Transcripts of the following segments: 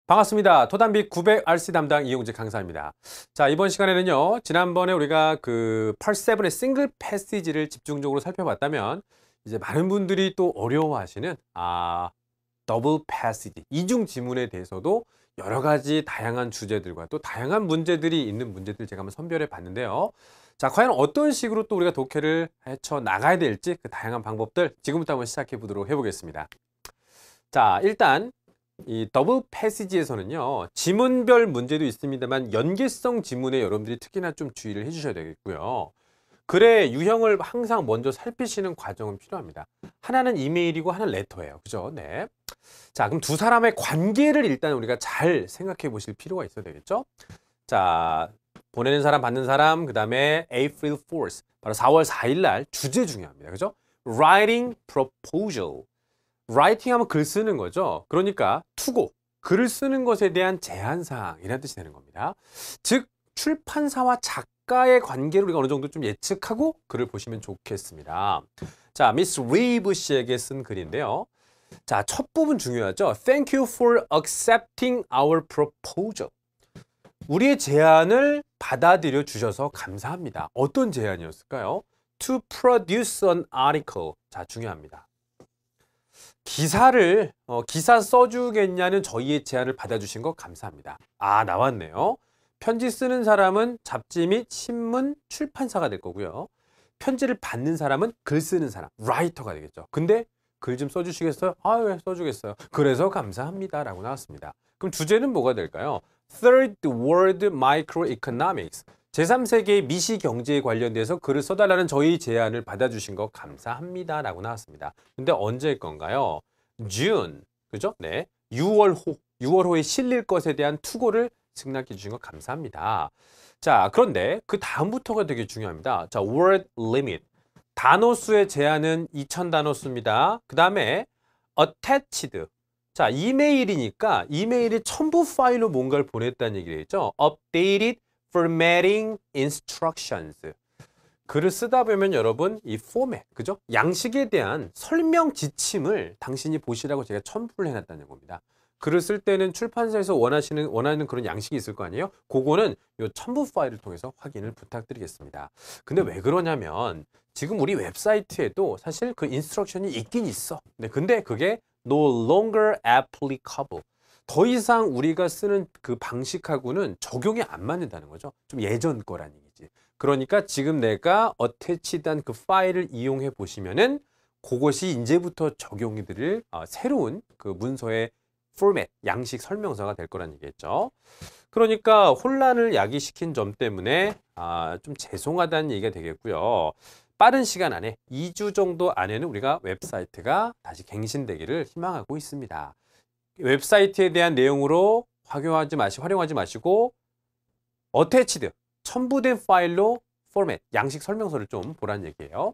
반갑습니다. 토담비 900RC 담당 이용재 강사입니다. 자, 이번 시간에는요, 지난번에 우리가 그 Part 7의 싱글 패시지를 집중적으로 살펴봤다면, 이제 많은 분들이 또 어려워하시는, 더블 패시지, 이중 지문에 대해서도 여러 가지 다양한 주제들과 또 다양한 문제들이 있는 문제들 제가 한번 선별해 봤는데요. 자, 과연 어떤 식으로 또 우리가 독해를 헤쳐 나가야 될지 그 다양한 방법들 지금부터 한번 시작해 보도록 해보겠습니다. 자, 일단 이 더블 패시지에서는요, 지문별 문제도 있습니다만 연계성 지문에 여러분들이 특히나 좀 주의를 해주셔야 되겠고요. 글의 유형을 항상 먼저 살피시는 과정은 필요합니다. 하나는 이메일이고 하나는 레터예요. 그죠? 네. 자, 그럼 두 사람의 관계를 일단 우리가 잘 생각해 보실 필요가 있어야 되겠죠? 자, 보내는 사람, 받는 사람, 그 다음에 April 4th, 바로 4월 4일 날 주제 중요합니다. 그죠? Writing proposal. writing 하면 글 쓰는 거죠. 그러니까 투고, 글을 쓰는 것에 대한 제한사항이라는 뜻이 되는 겁니다. 즉, 출판사와 작가의 관계를 우리가 어느 정도 좀 예측하고 글을 보시면 좋겠습니다. 자, 미스 리브 씨에게 쓴 글인데요. 자, 첫 부분 중요하죠. Thank you for accepting our proposal. 우리의 제안을 받아들여 주셔서 감사합니다. 어떤 제안이었을까요? To produce an article. 자, 중요합니다. 기사 써주겠냐는 저희의 제안을 받아주신 거 감사합니다. 나왔네요. 편지 쓰는 사람은 잡지 및 신문, 출판사가 될 거고요. 편지를 받는 사람은 글 쓰는 사람, 라이터가 되겠죠. 근데 글 좀 써주시겠어요? 왜 써주겠어요. 그래서 감사합니다. 라고 나왔습니다. 그럼 주제는 뭐가 될까요? Third World Microeconomics. 제3세계의 미시경제에 관련돼서 글을 써달라는 저희 제안을 받아주신 거 감사합니다. 라고 나왔습니다. 근데 언제일 건가요? June. 그죠? 네. 6월호에 실릴 것에 대한 투고를 승낙해 주신 거 감사합니다. 자, 그런데 그 다음부터가 되게 중요합니다. 자, word limit. 단어 수의 제한은 2000단어 수입니다. 그 다음에 attached. 자, 이메일이니까 이메일이 첨부 파일로 뭔가를 보냈다는 얘기겠죠. updated formatting instructions. 글을 쓰다 보면 여러분 이 포맷, 그죠? 양식에 대한 설명 지침을 당신이 보시라고 제가 첨부를 해놨다는 겁니다. 글을 쓸 때는 출판사에서 원하는 그런 양식이 있을 거 아니에요? 그거는 이 첨부 파일을 통해서 확인을 부탁드리겠습니다. 근데 왜 그러냐면 지금 우리 웹사이트에도 사실 그 인스트럭션이 있긴 있어. 네, 근데 그게 no longer applicable. 더 이상 우리가 쓰는 그 방식하고는 적용이 안 맞는다는 거죠. 좀 예전 거란 얘기지. 그러니까 지금 내가 attached한 그 파일을 이용해 보시면은 그것이 이제부터 적용이 될 새로운 그 문서의 포맷, 양식 설명서가 될 거란 얘기겠죠. 그러니까 혼란을 야기시킨 점 때문에 좀 죄송하다는 얘기가 되겠고요. 빠른 시간 안에 2주 정도 안에는 우리가 웹사이트가 다시 갱신되기를 희망하고 있습니다. 웹사이트에 대한 내용으로 활용하지 마시고 attached, 첨부된 파일로 포맷, 양식 설명서를 좀 보라는 얘기예요.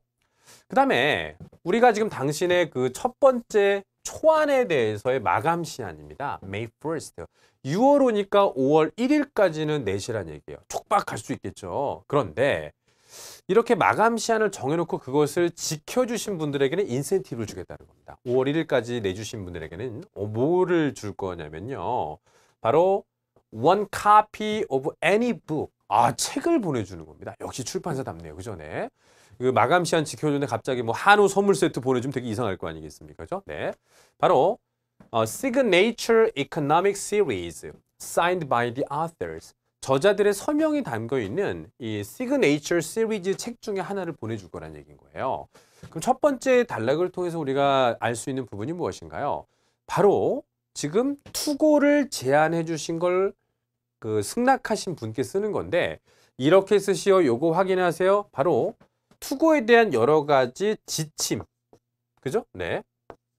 그 다음에 우리가 지금 당신의 그 첫 번째 초안에 대해서의 마감 시한입니다. May 1st. 6월 오니까 5월 1일까지는 내시란 얘기예요. 촉박할 수 있겠죠. 그런데 이렇게 마감 시한을 정해놓고 그것을 지켜주신 분들에게는 인센티브를 주겠다는 겁니다. 5월 1일까지 내주신 분들에게는 뭐를 줄 거냐면요. 바로 one copy of any book. 책을 보내주는 겁니다. 역시 출판사답네요. 그죠? 네. 그 마감 시한 지켜주는데 갑자기 뭐 한우 선물 세트 보내주면 되게 이상할 거 아니겠습니까? 그죠? 네. 바로 Signature Economic Series signed by the authors. 저자들의 서명이 담겨 있는 이 시그네이처 시리즈 책 중에 하나를 보내줄 거란 얘기인 거예요. 그럼 첫 번째 단락을 통해서 우리가 알 수 있는 부분이 무엇인가요? 바로 지금 투고를 제안해 주신 걸 그 승낙하신 분께 쓰는 건데 이렇게 쓰시오, 요거 확인하세요. 바로 투고에 대한 여러 가지 지침, 그죠? 네,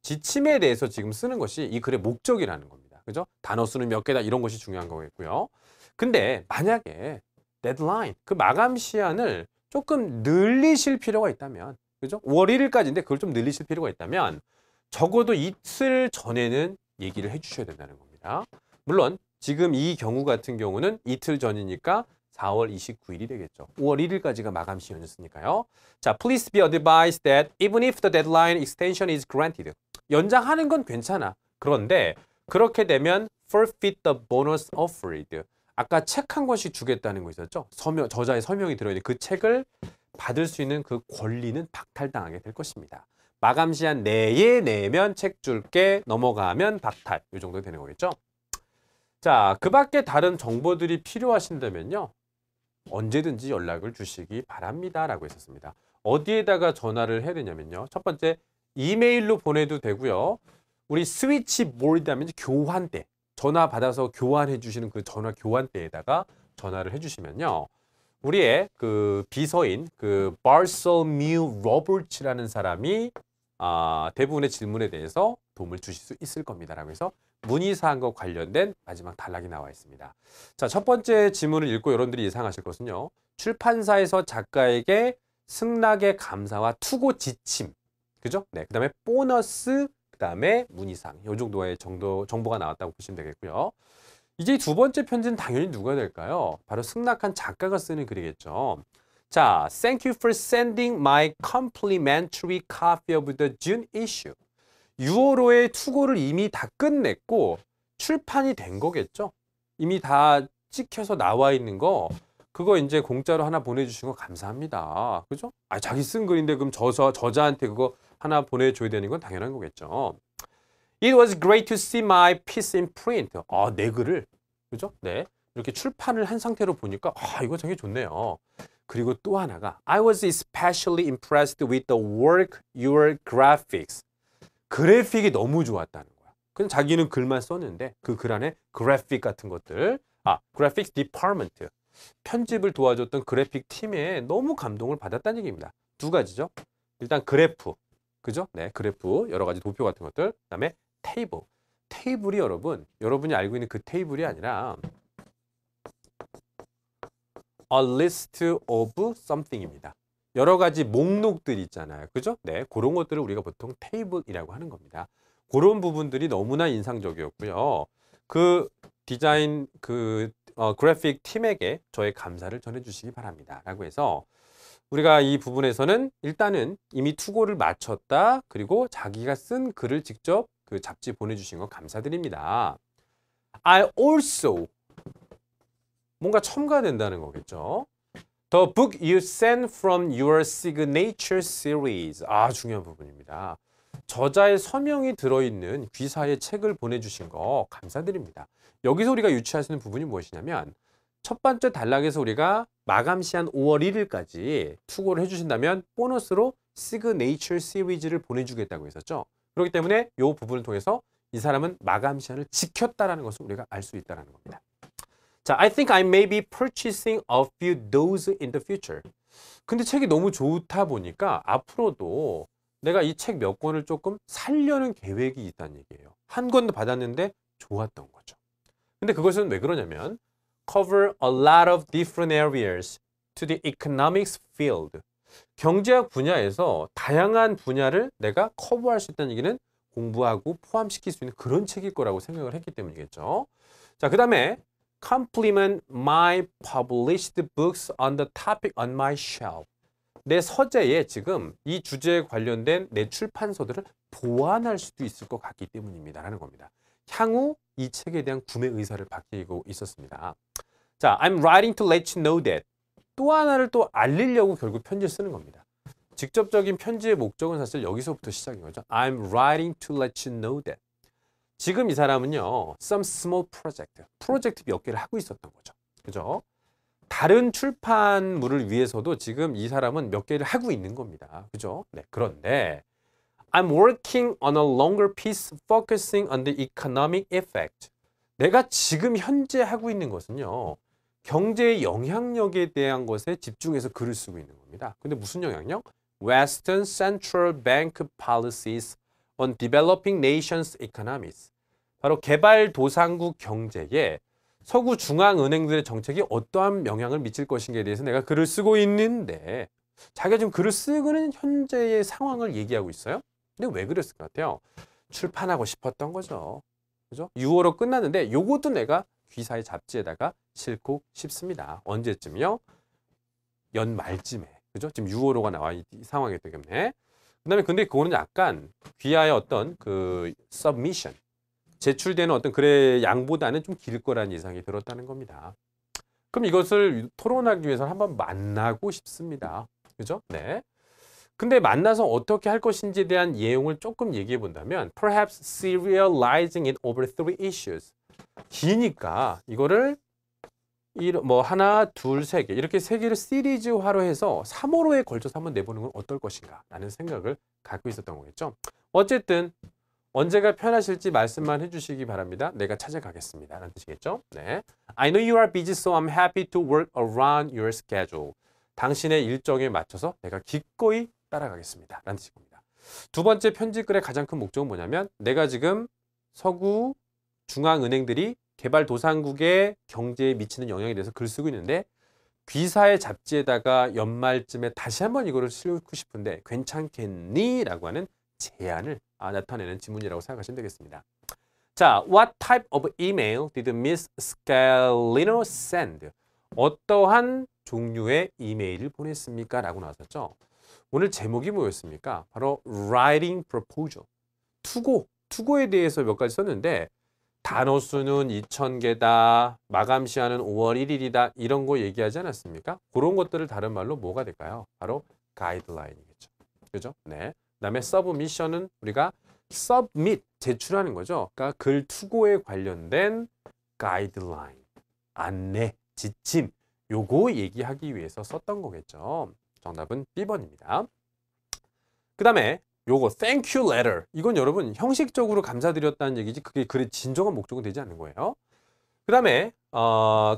지침에 대해서 지금 쓰는 것이 이 글의 목적이라는 겁니다. 그죠? 단어 수는 몇 개다 이런 것이 중요한 거겠고요. 근데 만약에 데드라인, 그 마감 시한을 조금 늘리실 필요가 있다면, 그죠? 5월 1일까지인데 그걸 좀 늘리실 필요가 있다면 적어도 이틀 전에는 얘기를 해주셔야 된다는 겁니다. 물론 지금 이 경우 같은 경우는 이틀 전이니까 4월 29일이 되겠죠. 5월 1일까지가 마감 시효였으니까요. 자, please be advised that even if the deadline extension is granted. 연장하는 건 괜찮아. 그런데 그렇게 되면 forfeit the bonus offered. 아까 책 한 권씩 주겠다는 거 있었죠? 저자의 서명이 들어있는 그 책을 받을 수 있는 그 권리는 박탈당하게 될 것입니다. 마감 시한 내에 내면 책 줄게, 넘어가면 박탈. 이 정도 되는 거겠죠? 자, 그 밖에 다른 정보들이 필요하신다면요. 언제든지 연락을 주시기 바랍니다. 라고 했었습니다. 어디에다가 전화를 해야 되냐면요. 첫 번째, 이메일로 보내도 되고요. 우리 스위치보드 하면 교환대. 전화 받아서 교환해 주시는 그 전화 교환대에다가 전화를 해주시면요. 우리의 그 비서인 그 바르솔뮤 로버츠라는 사람이 대부분의 질문에 대해서 도움을 주실 수 있을 겁니다. 라고 해서 문의사항과 관련된 마지막 단락이 나와 있습니다. 자, 첫 번째 지문을 읽고 여러분들이 예상하실 것은요. 출판사에서 작가에게 승낙의 감사와 투고 지침, 그죠? 네, 그 다음에 보너스, 그 다음에 문의사항, 이 정도의 정보가 나왔다고 보시면 되겠고요. 이제 두 번째 편지는 당연히 누가 될까요? 바로 승낙한 작가가 쓰는 글이겠죠. 자, thank you for sending my complimentary copy of the June issue. 6월호의 투고를 이미 다 끝냈고 출판이 된 거겠죠. 이미 다 찍혀서 나와 있는 거 그거 이제 공짜로 하나 보내주신 거 감사합니다. 그죠? 자기 쓴 글인데 그럼 저자한테 그거 하나 보내줘야 되는 건 당연한 거겠죠. It was great to see my piece in print. 내 글을 그죠? 네, 이렇게 출판을 한 상태로 보니까 이거 되게 좋네요. 그리고 또 하나가 I was especially impressed with the work, your graphics. 그래픽이 너무 좋았다는 거야. 그냥 자기는 글만 썼는데 그 글 안에 그래픽 같은 것들, graphics department, 편집을 도와줬던 그래픽 팀에 너무 감동을 받았다는 얘기입니다. 두 가지죠. 일단 그래프, 그죠? 네, 그래프, 여러 가지 도표 같은 것들, 그다음에 테이블. 테이블이 여러분이 알고 있는 그 테이블이 아니라 a list of something입니다. 여러 가지 목록들 있잖아요. 그죠? 네, 그런 것들을 우리가 보통 테이블이라고 하는 겁니다. 그런 부분들이 너무나 인상적이었고요. 그 디자인, 그래픽 팀에게 저의 감사를 전해주시기 바랍니다. 라고 해서 우리가 이 부분에서는 일단은 이미 투고를 마쳤다. 그리고 자기가 쓴 글을 직접 그 잡지 보내주신 거 감사드립니다. I also 뭔가 첨가된다는 거겠죠. The book you sent from your signature series. 중요한 부분입니다. 저자의 서명이 들어있는 귀사의 책을 보내주신 거 감사드립니다. 여기서 우리가 유추할 수 있는 부분이 무엇이냐면 첫 번째 단락에서 우리가 마감 시한 5월 1일까지 투고를 해주신다면 보너스로 시그네이처 시리즈를 보내주겠다고 했었죠. 그렇기 때문에 이 부분을 통해서 이 사람은 마감 시한을 지켰다라는 것을 우리가 알 수 있다는 겁니다. 자, I think I may be purchasing a few those in the future. 근데 책이 너무 좋다 보니까 앞으로도 내가 이 책 몇 권을 조금 살려는 계획이 있다는 얘기예요. 한 권도 받았는데 좋았던 거죠. 근데 그것은 왜 그러냐면 cover a lot of different areas to the economics field. 경제학 분야에서 다양한 분야를 내가 커버할 수 있다는 얘기는 공부하고 포함시킬 수 있는 그런 책일 거라고 생각을 했기 때문이겠죠. 자, 그 다음에 complement my published books on the topic on my shelf. 내 서재에 지금 이 주제에 관련된 내 출판서들을 보완할 수도 있을 것 같기 때문입니다. 라는 겁니다. 향후 이 책에 대한 구매 의사를 밝히고 있었습니다. 자, I'm writing to let you know that. 또 하나를 또 알리려고 결국 편지를 쓰는 겁니다. 직접적인 편지의 목적은 사실 여기서부터 시작인 거죠. I'm writing to let you know that. 지금 이 사람은요, some small project, 프로젝트 몇 개를 하고 있었던 거죠. 그죠? 다른 출판물을 위해서도 지금 이 사람은 몇 개를 하고 있는 겁니다. 그죠? 네, 그런데 I'm working on a longer piece focusing on the economic effect. 내가 지금 현재 하고 있는 것은요, 경제의 영향력에 대한 것에 집중해서 글을 쓰고 있는 겁니다. 근데 무슨 영향력? Western Central Bank Policies on Developing Nations Economies. 바로 개발도상국 경제에 서구 중앙은행들의 정책이 어떠한 영향을 미칠 것인가에 대해서 내가 글을 쓰고 있는데 자기가 지금 글을 쓰고는 현재의 상황을 얘기하고 있어요. 근데 왜 그랬을 것 같아요? 출판하고 싶었던 거죠. 그죠? 6월호 끝났는데 요것도 내가 귀사의 잡지에다가 싣고 싶습니다. 언제쯤이요? 연말쯤에. 그죠? 지금 6월호가 나와 이 상황이기 때문에. 그다음에 근데 그거는 약간 귀하의 어떤 그 submission, 제출되는 어떤 글의 양보다는 좀 길 거라는 예상이 들었다는 겁니다. 그럼 이것을 토론하기 위해서 한번 만나고 싶습니다. 그죠? 네. 근데 만나서 어떻게 할 것인지에 대한 내용을 조금 얘기해 본다면 perhaps serializing it over 3 issues. 기니까 이거를 뭐 하나, 둘, 세 개 이렇게 세 개를 시리즈화로 해서 3호로에 걸쳐서 한번 내보는 건 어떨 것인가 라는 생각을 갖고 있었던 거겠죠. 어쨌든 언제가 편하실지 말씀만 해주시기 바랍니다. 내가 찾아가겠습니다 라는 뜻이겠죠. 네. I know you are busy, so I'm happy to work around your schedule. 당신의 일정에 맞춰서 내가 기꺼이 따라가겠습니다 라는 뜻인 겁니다. 두 번째 편집글의 가장 큰 목적은 뭐냐면 내가 지금 서구 중앙은행들이 개발도상국의 경제에 미치는 영향에 대해서 글 쓰고 있는데 귀사의 잡지에다가 연말쯤에 다시 한번 이거를 싣고 싶은데 괜찮겠니? 라고 하는 제안을 나타내는 지문이라고 생각하시면 되겠습니다. 자, what type of email did Miss Scalino send? 어떠한 종류의 이메일을 보냈습니까? 라고 나왔었죠. 오늘 제목이 뭐였습니까? 바로 writing proposal. 투고에 대해서 몇 가지 썼는데 단어 수는 2,000개다, 마감 시한은 5월 1일이다 이런 거 얘기하지 않았습니까? 그런 것들을 다른 말로 뭐가 될까요? 바로 가이드라인이겠죠. 그죠? 네. 그다음에 submission은 우리가 submit 제출하는 거죠. 그러니까 글 투고에 관련된 가이드라인, 안내, 지침 요거 얘기하기 위해서 썼던 거겠죠. 정답은 B번입니다. 그다음에 요거 thank you letter. 이건 여러분 형식적으로 감사드렸다는 얘기지 그게 글의 진정한 목적은 되지 않는 거예요. 그다음에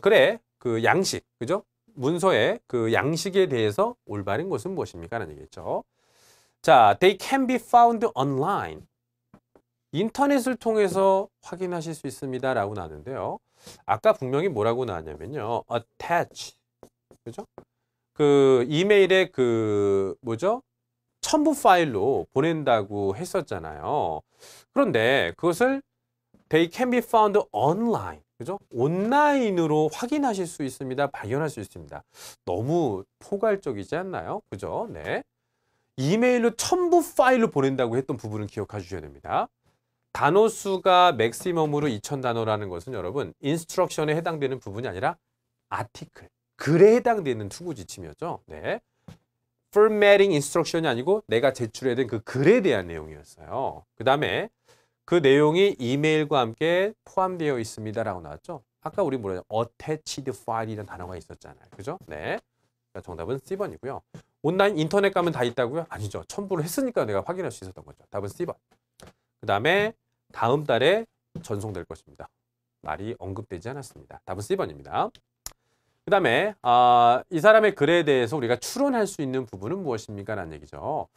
그래 그 양식 그죠? 문서의 그 양식에 대해서 올바른 것은 무엇입니까? 라는 얘기겠죠. 자, they can be found online. 인터넷을 통해서 확인하실 수 있습니다. 라고 나왔는데요. 아까 분명히 뭐라고 나왔냐면요. attach. 그죠? 그 이메일에 그 뭐죠? 첨부 파일로 보낸다고 했었잖아요. 그런데 그것을 they can be found online. 그죠? 온라인으로 확인하실 수 있습니다. 발견할 수 있습니다. 너무 포괄적이지 않나요? 그죠? 네. 이메일로 첨부 파일로 보낸다고 했던 부분을 기억해 주셔야 됩니다. 단어 수가 맥시멈으로 2,000단어라는 것은 여러분 인스트럭션에 해당되는 부분이 아니라 아티클, 글에 해당되는 투구 지침이었죠. 네. formatting instruction이 아니고 내가 제출해야 된 그 글에 대한 내용이었어요. 그 다음에 그 내용이 이메일과 함께 포함되어 있습니다라고 나왔죠. 아까 우리 뭐라죠? attached file이라는 단어가 있었잖아요. 그죠? 네. 그러니까 정답은 C번이고요. 온라인 인터넷 가면 다 있다고요? 아니죠. 첨부를 했으니까 내가 확인할 수 있었던 거죠. 답은 C번. 그 다음에 다음 달에 전송될 것입니다. 말이 언급되지 않았습니다. 답은 C번입니다. 그 다음에 이 사람의 글에 대해서 우리가 추론할 수 있는 부분은 무엇입니까? 라는 얘기죠.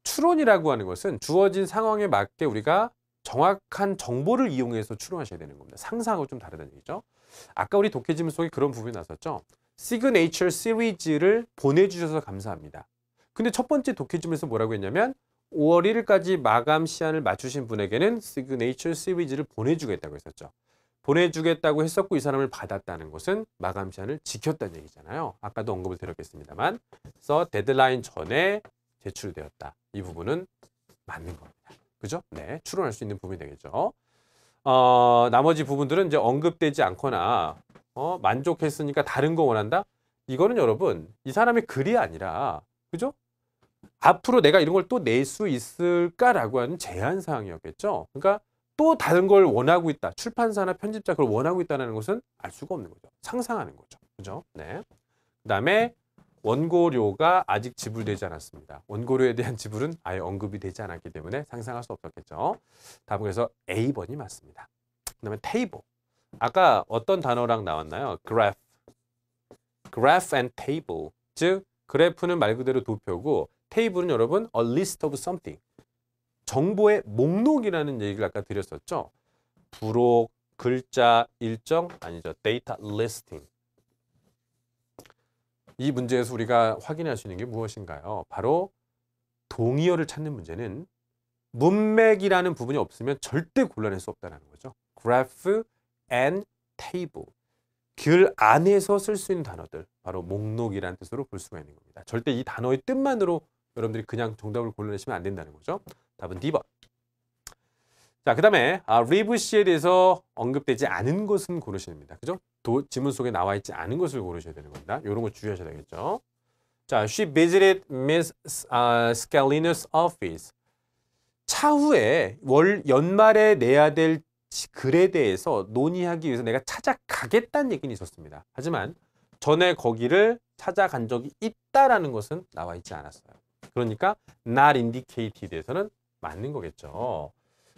추론이라고 하는 것은 주어진 상황에 맞게 우리가 정확한 정보를 이용해서 추론하셔야 되는 겁니다. 상상하고 좀 다르다는 얘기죠. 아까 우리 독해지문 속에 그런 부분이 나왔었죠. 시그네이처 시리즈를 보내주셔서 감사합니다. 근데 첫 번째 독해지문에서 뭐라고 했냐면 5월 1일까지 마감 시한을 맞추신 분에게는 시그네이처 시리즈를 보내주겠다고 했었죠. 보내주겠다고 했었고 이 사람을 받았다는 것은 마감 시한을 지켰다는 얘기잖아요. 아까도 언급을 드렸겠습니다만 그래서 데드라인 전에 제출되었다. 이 부분은 맞는 겁니다. 그죠? 네, 추론할 수 있는 부분이 되겠죠. 나머지 부분들은 이제 언급되지 않거나 만족했으니까 다른 거 원한다? 이거는 여러분 이 사람의 글이 아니라 그죠? 앞으로 내가 이런 걸 또 낼 수 있을까라고 하는 제한 사항이었겠죠. 그러니까 또 다른 걸 원하고 있다. 출판사나 편집자 그걸 원하고 있다는 것은 알 수가 없는 거죠. 상상하는 거죠. 그죠? 네. 그다음에 원고료가 아직 지불되지 않았습니다. 원고료에 대한 지불은 아예 언급이 되지 않았기 때문에 상상할 수 없었겠죠. 답은 그래서 A번이 맞습니다. 그다음에 table. 아까 어떤 단어랑 나왔나요? graph. graph and table. 즉 그래프는 말 그대로 도표고 테이블은 여러분 a list of something. 정보의 목록이라는 얘기를 아까 드렸었죠. 부록, 글자, 일정, 아니죠. 데이터 리스팅. 이 문제에서 우리가 확인할 수 있는 게 무엇인가요? 바로 동의어를 찾는 문제는 문맥이라는 부분이 없으면 절대 골라낼 수 없다는 거죠. graph and table. 글 안에서 쓸 수 있는 단어들, 바로 목록이라는 뜻으로 볼 수가 있는 겁니다. 절대 이 단어의 뜻만으로 여러분들이 그냥 정답을 골라내시면 안 된다는 거죠. 답은 D번. 자, 그 다음에 리브 씨에 대해서 언급되지 않은 것은 고르시면 됩니다. 그죠? 지문 속에 나와 있지 않은 것을 고르셔야 되는 겁니다. 이런 거 주의하셔야 되겠죠. 자, she visited Miss Scalino's office. 차후에 연말에 내야 될 글에 대해서 논의하기 위해서 내가 찾아가겠다는 얘기는 있었습니다. 하지만 전에 거기를 찾아간 적이 있다라는 것은 나와 있지 않았어요. 그러니까 not indicated에서는 맞는 거겠죠.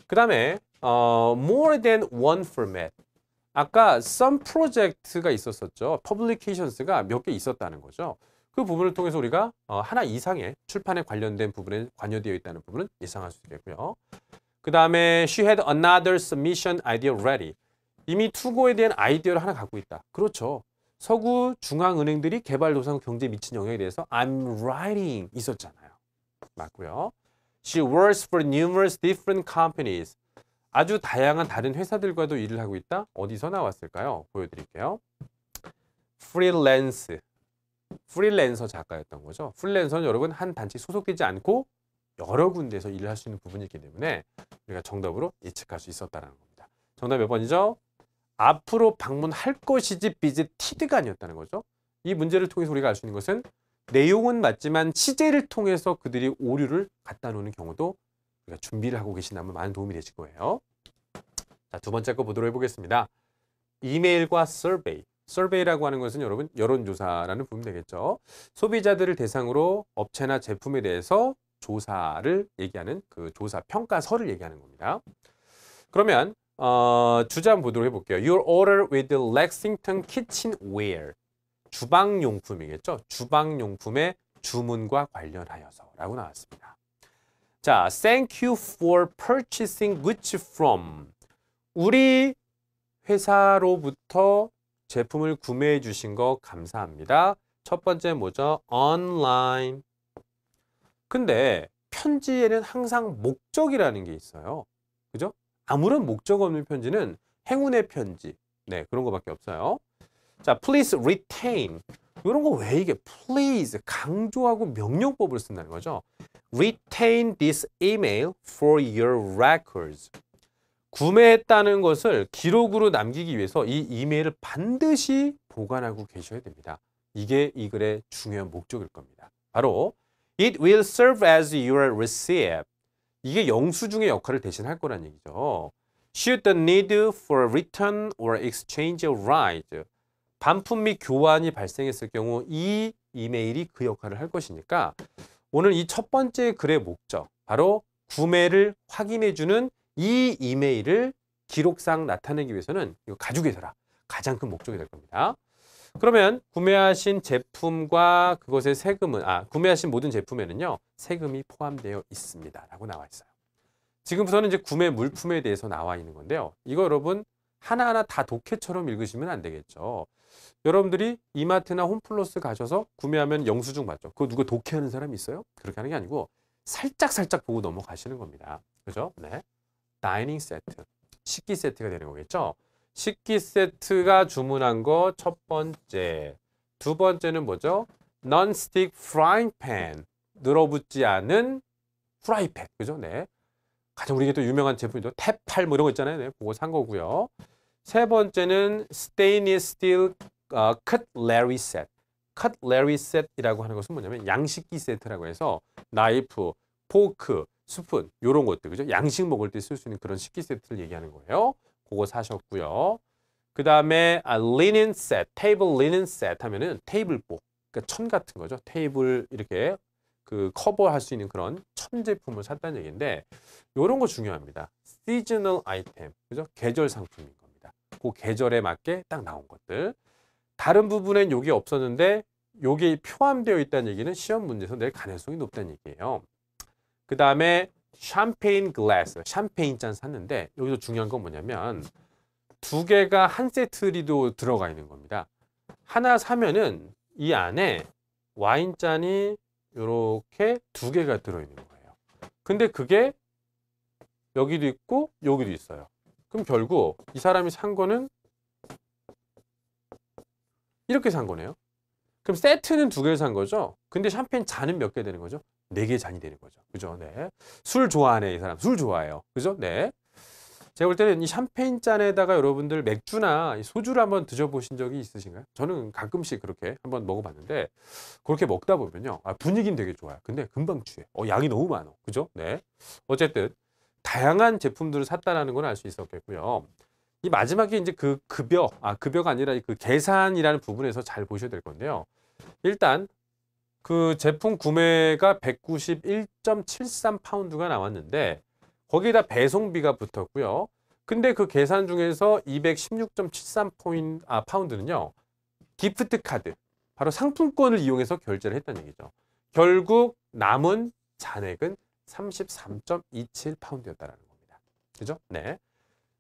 그 다음에 more than one format. 아까 some project가 있었었죠. publications가 몇 개 있었다는 거죠. 그 부분을 통해서 우리가 하나 이상의 출판에 관련된 부분에 관여되어 있다는 부분은 예상할 수 있겠고요. 그 다음에 she had another submission idea ready. 이미 투고에 대한 아이디어를 하나 갖고 있다. 그렇죠. 서구 중앙은행들이 개발도상 경제에 미친 영향에 대해서 I'm writing 있었잖아요. 맞고요. She works for numerous different companies. 아주 다양한 다른 회사들과도 일을 하고 있다. 어디서 나왔을까요? 보여드릴게요. 프리랜서. 프리랜서 작가였던 거죠. 프리랜서는 여러분 한 단체에 소속되지 않고 여러 군데에서 일을 할 수 있는 부분이 있기 때문에 우리가 정답으로 예측할 수 있었다는 겁니다. 정답 몇 번이죠? 앞으로 방문할 것이지 비즈티드가 아니었다는 거죠. 이 문제를 통해서 우리가 알 수 있는 것은 내용은 맞지만 취재를 통해서 그들이 오류를 갖다 놓는 경우도 우리가 준비를 하고 계신다면 많은 도움이 되실 거예요. 자, 두 번째 거 보도록 해보겠습니다. 이메일과 서베이. 서베이라고 하는 것은 여러분 여론조사라는 부분 되겠죠. 소비자들을 대상으로 업체나 제품에 대해서 조사를 얘기하는 그 조사 평가서를 얘기하는 겁니다. 그러면 주제 한번 보도록 해볼게요. Your order with the Lexington kitchenware. 주방용품이겠죠. 주방용품의 주문과 관련하여서 라고 나왔습니다. 자, thank you for purchasing goods from. 우리 회사로부터 제품을 구매해 주신 거 감사합니다. 첫 번째 뭐죠? online. 근데 편지에는 항상 목적이라는 게 있어요. 그죠? 아무런 목적 없는 편지는 행운의 편지. 네, 그런 거밖에 없어요. 자, please retain. 이런 거 왜 이게 please 강조하고 명령법을 쓴다는 거죠. Retain this email for your records. 구매했다는 것을 기록으로 남기기 위해서 이 이메일을 반드시 보관하고 계셔야 됩니다. 이게 이 글의 중요한 목적일 겁니다. 바로 It will serve as your receipt. 이게 영수증의 역할을 대신할 거란 얘기죠. Should the need for return or exchange arise. 반품 및 교환이 발생했을 경우 이 이메일이 그 역할을 할 것이니까 오늘 이 첫 번째 글의 목적, 바로 구매를 확인해주는 이 이메일을 기록상 나타내기 위해서는 이거 가지고 계셔라. 가장 큰 목적이 될 겁니다. 그러면 구매하신 제품과 그것의 세금은 구매하신 모든 제품에는요 세금이 포함되어 있습니다 라고 나와 있어요. 지금부터는 이제 구매 물품에 대해서 나와 있는 건데요. 이거 여러분 하나하나 다 독해처럼 읽으시면 안 되겠죠. 여러분들이 이마트나 홈플러스 가셔서 구매하면 영수증 받죠. 그거 누가 독해하는 사람이 있어요? 그렇게 하는 게 아니고 살짝 보고 넘어가시는 겁니다. 그죠? 네. 다이닝 세트, 식기 세트가 되는 거겠죠. 식기 세트가 주문한 거 첫 번째. 두 번째는 뭐죠? non-stick frying pan. 늘어붙지 않은 프라이팬. 그죠? 네. 가장 우리에게 또 유명한 제품이죠. 테팔 뭐 이런 거 있잖아요. 네. 그거 산 거고요. 세 번째는 stainless steel cutlery set. cutlery set이라고 하는 것은 뭐냐면 양식기 세트라고 해서 나이프, 포크, 스푼 이런 것들, 그죠? 양식 먹을 때 쓸 수 있는 그런 식기 세트를 얘기하는 거예요. 그거 사셨고요. 그 다음에 linen set, table linen set 하면은 테이블복, 그러니까 천 같은 거죠. 테이블 이렇게 그 커버할 수 있는 그런 천 제품을 샀다는 얘기인데 이런 거 중요합니다. seasonal item, 그죠? 계절 상품인 겁니다. 그 계절에 맞게 딱 나온 것들. 다른 부분엔 요게 없었는데 요게 포함되어 있다는 얘기는 시험 문제에서 낼 가능성이 높다는 얘기예요. 그 다음에 샴페인 글라스, 샴페인 잔 샀는데 여기서 중요한 건 뭐냐면 두 개가 한 세트리도 들어가 있는 겁니다. 하나 사면은 이 안에 와인잔이 이렇게 두 개가 들어있는 거예요. 근데 그게 여기도 있고 여기도 있어요. 그럼 결국 이 사람이 산 거는 이렇게 산 거네요. 그럼 세트는 2개를 산 거죠. 근데 샴페인 잔은 몇 개 되는 거죠? 4개 잔이 되는 거죠. 그죠? 네. 술 좋아하네, 이 사람. 술 좋아해요. 그죠? 네. 제가 볼 때는 이 샴페인 잔에다가 여러분들 맥주나 소주를 한번 드셔보신 적이 있으신가요? 저는 가끔씩 그렇게 한번 먹어봤는데, 그렇게 먹다 보면요. 분위기는 되게 좋아요. 근데 금방 취해. 양이 너무 많아. 그죠? 네. 어쨌든, 다양한 제품들을 샀다라는 건 알 수 있었겠고요. 이 마지막에 이제 그 급여가 아니라 그 계산이라는 부분에서 잘 보셔야 될 건데요. 일단, 그 제품 구매가 191.73파운드가 나왔는데, 거기에다 배송비가 붙었고요. 근데 그 계산 중에서 216.73파운드는요. 기프트 카드, 바로 상품권을 이용해서 결제를 했다는 얘기죠. 결국 남은 잔액은 33.27파운드였다는 겁니다. 그죠? 네.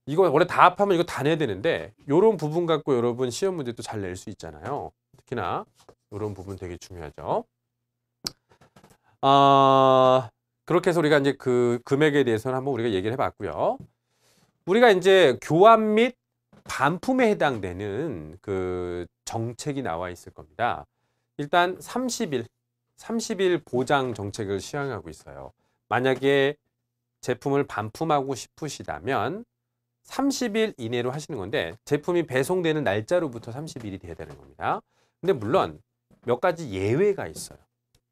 이거 원래 다 합하면 이거 다 내야 되는데 이런 부분 갖고 여러분 시험 문제도 잘 낼 수 있잖아요. 특히나 이런 부분 되게 중요하죠. 그렇게 해서 우리가 이제 그 금액에 대해서는 한번 우리가 얘기를 해봤고요. 우리가 이제 교환 및 반품에 해당되는 그 정책이 나와 있을 겁니다. 일단 30일 보장 정책을 시행하고 있어요. 만약에 제품을 반품하고 싶으시다면 30일 이내로 하시는 건데 제품이 배송되는 날짜로부터 30일이 돼야 되는 겁니다. 근데 물론 몇 가지 예외가 있어요.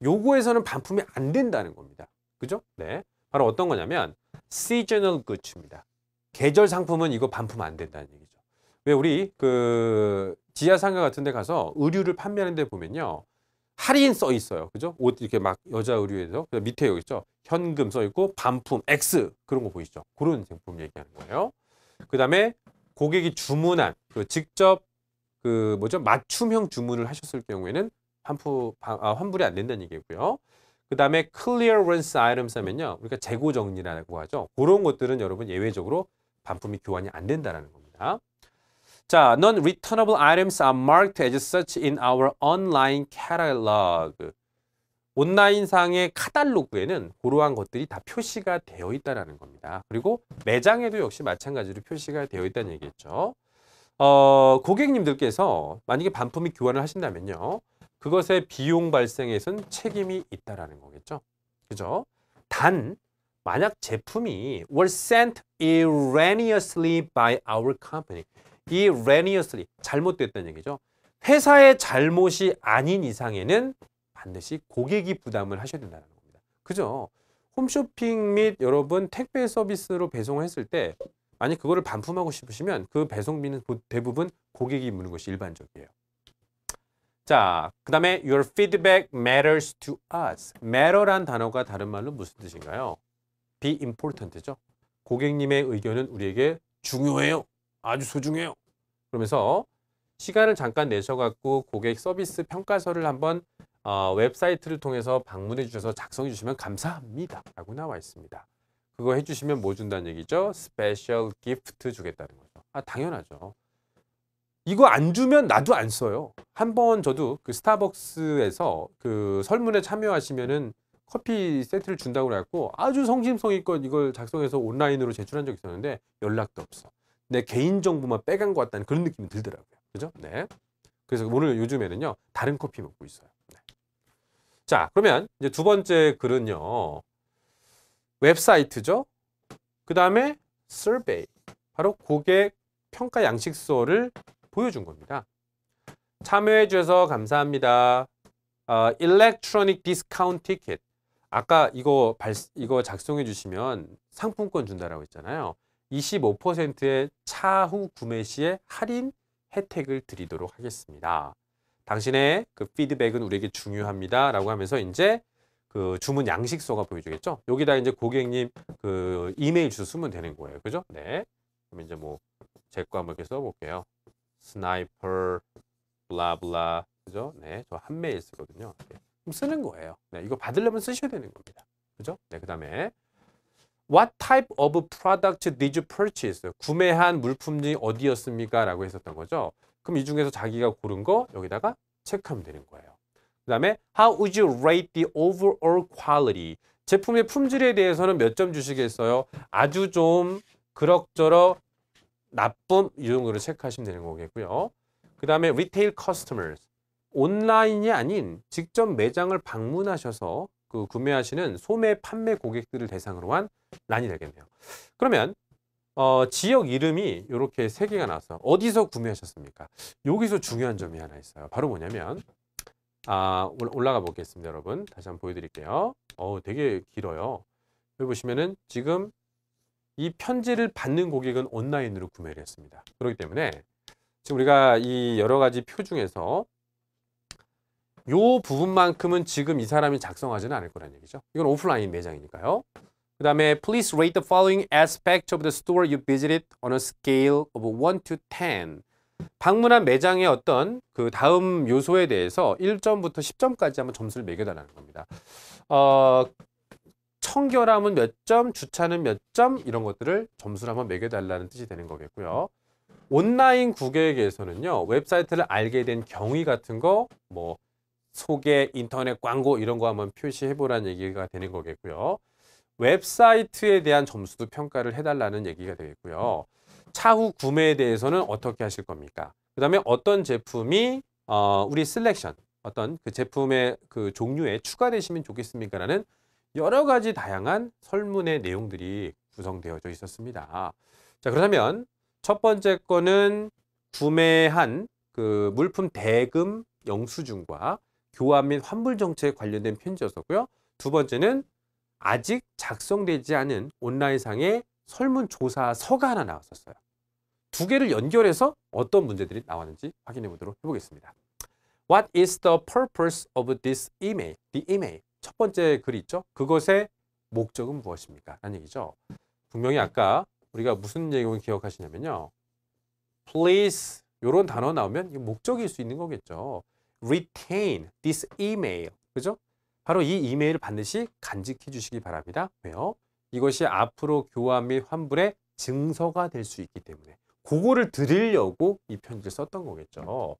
요거에서는 반품이 안 된다는 겁니다. 그죠? 네. 바로 어떤 거냐면 seasonal goods입니다. 계절 상품은 이거 반품 안 된다는 얘기죠. 왜 우리 그 지하상가 같은 데 가서 의류를 판매하는 데 보면요. 할인 써 있어요. 그죠? 옷 이렇게 막 여자 의류에서 밑에 여기 있죠. 현금 써 있고 반품 X 그런 거 보이시죠? 그런 제품 얘기하는 거예요. 그다음에 고객이 주문한 그 직접 그 맞춤형 주문을 하셨을 경우에는 환불이 안 된다는 얘기고요. 그 다음에 clearance items 하면요. 우리가 재고 정리라고 하죠. 그런 것들은 여러분 예외적으로 반품이 교환이 안 된다는 겁니다. 자, non-returnable items are marked as such in our online catalog. 온라인상의 카탈로그에는 그러한 것들이 다 표시가 되어 있다는 겁니다. 그리고 매장에도 역시 마찬가지로 표시가 되어 있다는 얘기겠죠. 고객님들께서 만약에 반품이 교환을 하신다면요. 그것의 비용 발생에선 책임이 있다라는 거겠죠. 그죠? 단, 만약 제품이 were sent erroneously by our company. erroneously, 잘못됐다는 얘기죠. 회사의 잘못이 아닌 이상에는 반드시 고객이 부담을 하셔야 된다는 겁니다. 그죠? 홈쇼핑 및 여러분 택배 서비스로 배송을 했을 때 만약 그거를 반품하고 싶으시면 그 배송비는 대부분 고객이 무는 것이 일반적이에요. 자, 그 다음에 your feedback matters to us. matter란 단어가 다른 말로 무슨 뜻인가요? be important죠. 고객님의 의견은 우리에게 중요해요. 아주 소중해요. 그러면서 시간을 잠깐 내셔갖고 고객 서비스 평가서를 한번 웹사이트를 통해서 방문해 주셔서 작성해 주시면 감사합니다. 라고 나와 있습니다. 그거 해주시면 뭐 준다는 얘기죠? 스페셜 기프트 주겠다는 거죠. 당연하죠. 이거 안 주면 나도 안 써요. 한번 저도 그 스타벅스에서 그 설문에 참여하시면은 커피 세트를 준다고 그래갖고 아주 성심성의껏 이걸 작성해서 온라인으로 제출한 적이 있었는데 연락도 없어. 내 개인정보만 빼간 것 같다는 그런 느낌이 들더라고요. 그죠? 네. 그래서 오늘 요즘에는요, 다른 커피 먹고 있어요. 네. 자, 그러면 이제 두 번째 글은요, 웹사이트죠. 그 다음에 survey, 바로 고객 평가 양식서를 보여준 겁니다. 참여해 주셔서 감사합니다. electronic discount ticket. 아까 이거 작성해 주시면 상품권 준다라고 했잖아요. 25%의 차후 구매 시에 할인 혜택을 드리도록 하겠습니다. 당신의 그 피드백은 우리에게 중요합니다. 라고 하면서 이제 그 주문 양식서가 보여주겠죠. 여기다 이제 고객님 그 이메일 주소 쓰면 되는 거예요. 그죠? 네. 그럼 이제 뭐 제 거 한번 이렇게 써볼게요. 스나이퍼 블라블라 그죠? 네, 저 한 메일 쓰거든요. 네. 그럼 쓰는 거예요. 네, 이거 받으려면 쓰셔야 되는 겁니다. 그죠? 네, 그다음에 What type of product did you purchase? 구매한 물품이 어디였습니까? 라고 했었던 거죠. 그럼 이 중에서 자기가 고른 거 여기다가 체크하면 되는 거예요. 그 다음에 How would you rate the overall quality? 제품의 품질에 대해서는 몇 점 주시겠어요? 아주 좀 그럭저럭 나쁨 이 정도로 체크하시면 되는 거겠고요. 그 그 다음에 retail customers. 온라인이 아닌 직접 매장을 방문하셔서 그 구매하시는 소매 판매 고객들을 대상으로 한 란이 되겠네요. 그러면 지역 이름이 이렇게 세 개가 나와서 어디서 구매하셨습니까? 여기서 중요한 점이 하나 있어요. 바로 뭐냐면 올라가 보겠습니다, 여러분. 다시 한번 보여드릴게요. 되게 길어요. 여기 보시면은 지금 이 편지를 받는 고객은 온라인으로 구매를 했습니다. 그렇기 때문에 지금 우리가 이 여러 가지 표 중에서 요 부분만큼은 지금 이 사람이 작성하지는 않을 거란 얘기죠. 이건 오프라인 매장이니까요. 그 다음에 Please rate the following aspects of the store you visited on a scale of 1 to 10. 방문한 매장의 어떤 그 다음 요소에 대해서 1점부터 10점까지 한번 점수를 매겨달라는 겁니다. 청결함은 몇 점, 주차는 몇 점, 이런 것들을 점수를 한번 매겨달라는 뜻이 되는 거겠고요. 온라인 고객에서는요, 웹사이트를 알게 된 경위 같은 거, 뭐 소개, 인터넷 광고 이런 거 한번 표시해보라는 얘기가 되는 거겠고요. 웹사이트에 대한 점수도 평가를 해달라는 얘기가 되겠고요. 차후 구매에 대해서는 어떻게 하실 겁니까? 그 다음에 어떤 제품이 우리 셀렉션, 어떤 그 제품의 그 종류에 추가되시면 좋겠습니까? 라는 여러 가지 다양한 설문의 내용들이 구성되어져 있었습니다. 자, 그렇다면 첫 번째 거는 구매한 그 물품 대금 영수증과 교환 및 환불 정책에 관련된 편지였었고요. 두 번째는 아직 작성되지 않은 온라인상의 설문조사서가 하나 나왔었어요. 두 개를 연결해서 어떤 문제들이 나왔는지 확인해 보도록 해보겠습니다. What is the purpose of this email? The email. 첫 번째 글이 있죠. 그것의 목적은 무엇입니까? 라는 얘기죠. 분명히 아까 우리가 무슨 내용을 기억하시냐면요. Please 이런 단어 나오면 목적일 수 있는 거겠죠. Retain this email. 그죠? 바로 이 이메일을 반드시 간직해 주시기 바랍니다. 왜요? 이것이 앞으로 교환 및 환불의 증서가 될 수 있기 때문에 그거를 드리려고 이 편지를 썼던 거겠죠.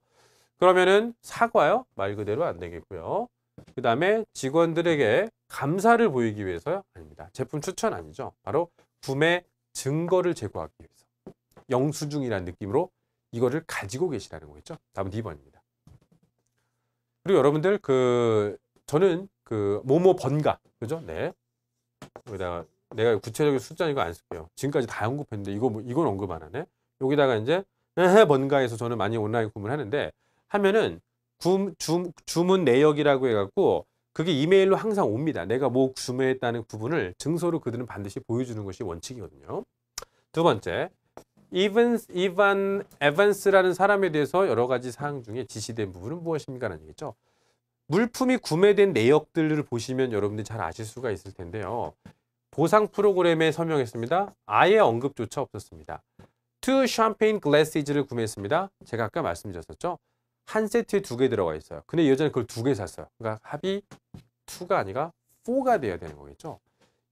그러면은 사과요? 말 그대로 안 되겠고요. 그 다음에 직원들에게 감사를 보이기 위해서요? 아닙니다. 제품 추천 아니죠. 바로 구매 증거를 제공하기 위해서. 영수증이라는 느낌으로 이거를 가지고 계시라는 거겠죠. 다음은 2번입니다. 그리고 여러분들 저는 뭐뭐 번가 그죠? 네. 여기다가 내가 구체적인 숫자 이거 안 쓸게요. 지금까지 다 언급했는데 이건 언급 안 하네. 여기다가 이제 번가에서 저는 많이 온라인 구매를 하는데 하면은 주문 내역이라고 해갖고 그게 이메일로 항상 옵니다. 내가 뭐 구매했다는 부분을 증서로 그들은 반드시 보여주는 것이 원칙이거든요. 두 번째, 에반스라는 사람에 대해서 여러 가지 사항 중에 지시된 부분은 무엇입니까? 라는 얘기죠. 물품이 구매된 내역들을 보시면 여러분들이 잘 아실 수가 있을 텐데요. 보상 프로그램에 설명했습니다. 아예 언급조차 없었습니다. 2 샴페인 글래시즈를 구매했습니다. 제가 아까 말씀드렸었죠. 한 세트에 2개 들어가 있어요. 근데 이 여자는 그걸 2개 샀어요. 그러니까 합이 2가 아니라 4가 돼야 되는 거겠죠.